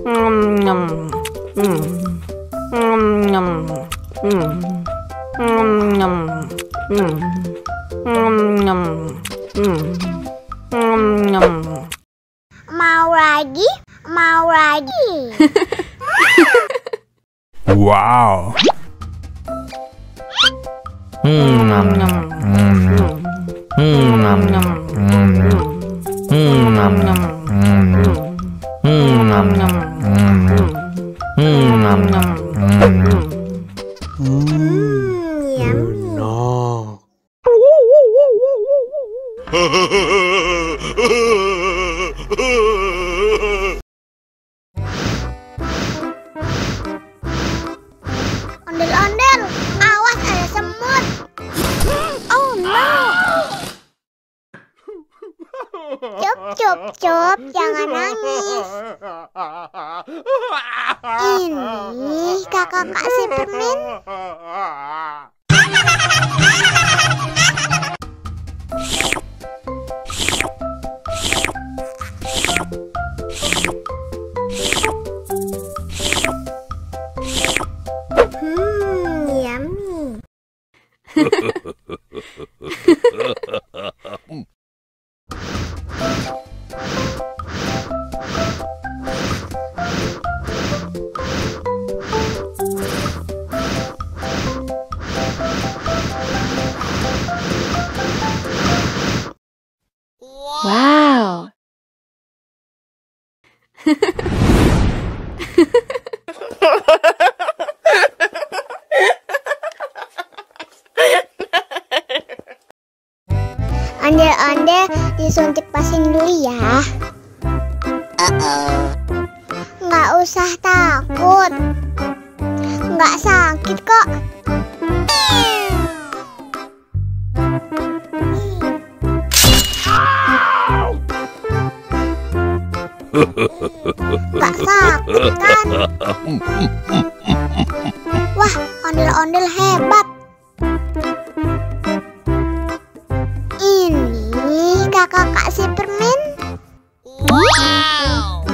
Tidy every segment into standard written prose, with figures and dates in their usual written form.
Mau lagi? Mau lagi? Wow. No. Ondel-ondel, awas ada semut. Oh no. Cup, jangan nangis. Ini kakak kasih permen. Yummy. Wow. Ondel-ondel disuntik vaksin dulu ya. Nggak usah takut. Nggak sakit kok. Nggak sakit kan? Wah, ondel-ondel hebat. Ini kakak kasih permen. Wow.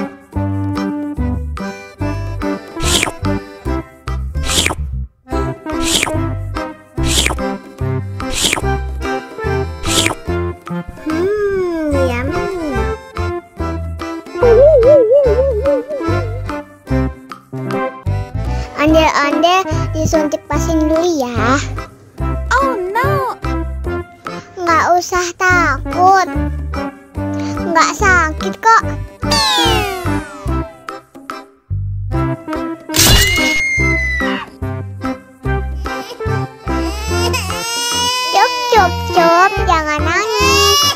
Yummy. Ondel-ondel disuntik vaksin dulu ya. Oh no. Nggak usah takut. Nggak sakit kok. Cup, jangan nangis.